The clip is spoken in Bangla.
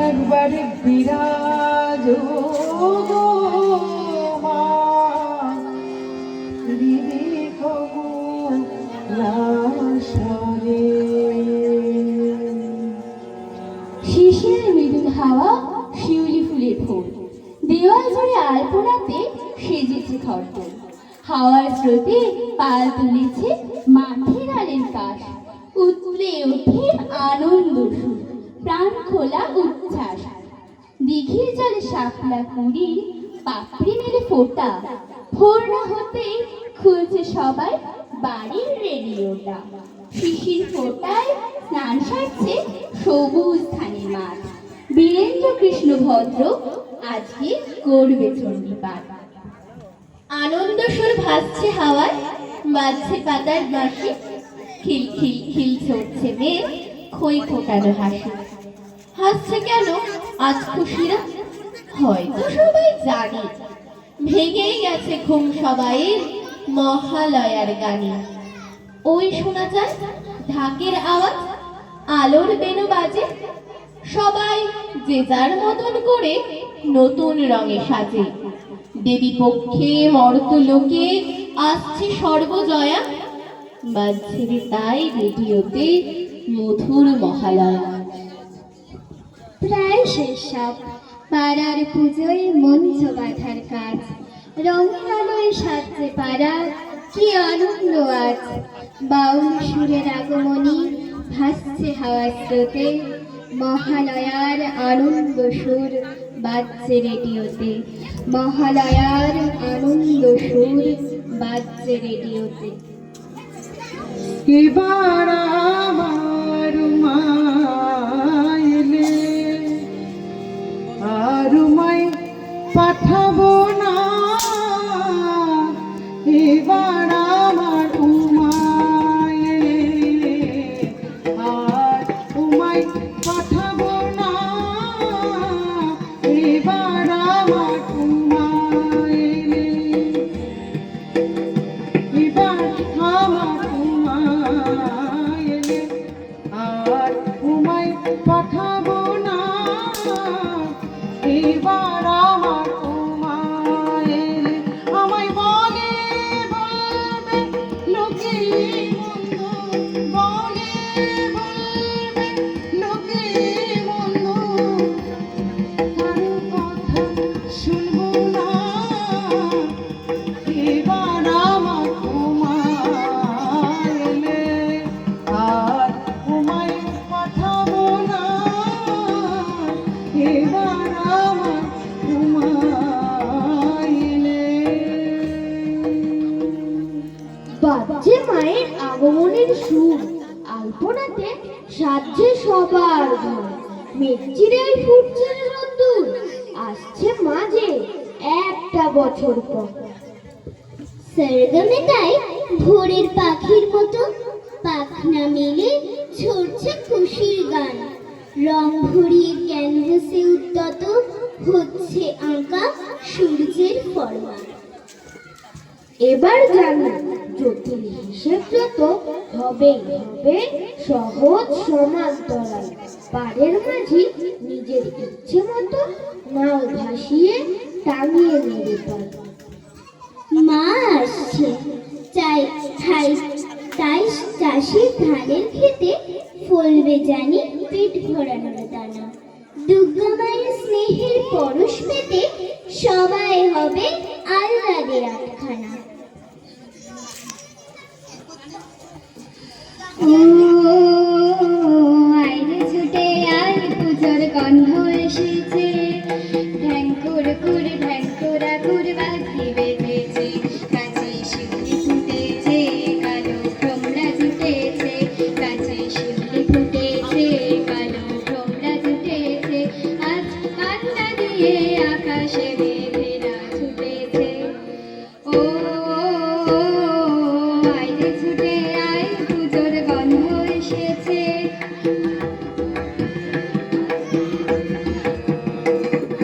একবারে বিরাজ গো মা হৃদি কমলাসনে। শিশির মৃদু হাওয়া, শিউলি ফুলের ফুল, দেওয়াল জুড়ে আলপনাতে সেজেছে খরতল। হাওয়ার স্রোতে পাল তুলেছে মাঠের আলের কাশ, উতলে ওঠে আনন্দ সুর, প্রাণ খোলা উচ্ছ্বাস। দিঘির জলে শাপলা কুড়ির পাপড়ি মেলে ফোটা, ভোর না হতেই খুলছে সবাই বাড়ির রেডিওটা। শিশির ফোটায় স্নান সারছে সবুজ ধানের মাঠ, বীরেন্দ্র কৃষ্ণ ভদ্র আজকে করবে চণ্ডীপাঠ। আনন্দ সুর ভাসছে হাওয়ায়, বাজছে পাতার বাঁশি, খিল খিল খিল ছড়ছে মেঘ, খই ফোটানো হাসি। হাসছে কেন আজ খুশিরা? হয়তো সবাই জানে, ভেঙেই গেছে ঘুম সবাইয়ের মহালয়ার গানে। ওই শোনা যায় ঢাকের আওয়াজ, আলোর বেনু বাজে, সবাই যে যার মতন করে নতুন রঙে সাজে। দেবী পক্ষে মর্ত লোকে আসছে সর্বজয়া, বাজছে রে তাই রেডিওতে মধুর মহালয়া। প্রায় শেষ সব পাড়ার পুজোয় মঞ্চ বাঁধার কাজ, রঙের আলোয় সাজছে পাড়া, কি আনন্দ আজ। বাউল সুরের আগমনী ভাসছে হাওয়ার স্রোতে, মহালয়ার আনন্দ সুর বাজছে রেডিওতে, মহালয়ার আনন্দ সুর বাজছে রেডিওতে। এবার আমার মাইলে আর মাই পাঠাবো না, এবার আমার উমাইলে আর উমাই পাঠাবো না, এবার আমার উমাইলে এবার আমার উমাইলে আর উমাই পাঠাবো না, এবার আমার উমাইলে। আমায় বলে বলবে লোকে মন্দ, বলে বলবে লোকে মন্দ, কারো কথা শুনবো না, এবার আমার উমাইলে আর উমাই পাঠাবো না, এবার আমার উমাইলে। বাজছে মায়ের আগমনের সুর, আলপনাতে সাজছে সবার ঘর, মেঘ চিরে ফুটছে রোদ্দুর, আসছে মাঝে একটা বছর পর। সরগমে তাই ভোরের পাখির মতো পাখনা মেলে ছড়ছে খুশির গান, রং ভরিয়ে ক্যানভাসে উদ্যত হচ্ছে আঁকা সূর্যের ফরমান। এবার জানি জটিল হিসেব যত হবেই হবে সহজ সমান্তরাল, পাড়ের মাঝি নিজের ইচ্ছে মতো নাও ভাসিয়ে টাঙিয়ে নেবে পার। মা আসছে চাই খাই, তাই চাষি ধানের খেতে ফলবে জানি পেট ভরানোর দানা, দুর্গা মায়ের স্নেহের পরশ পেতে সবাই হবে আহ্লাদের আটখানা। ও আইরে ছুটে আয়, পুজোর গন্ধ এসেছে, ঢ্যাঙ্কুর কুর ঢ্যাঙ্কুরা কুর বাকি বেজেছে, কাছে শিউলি ফুটেছে, কালো কমলা জুটেছে, কাছে শিউলি ফুটেছে, দাঁড়িয়ে আকাশে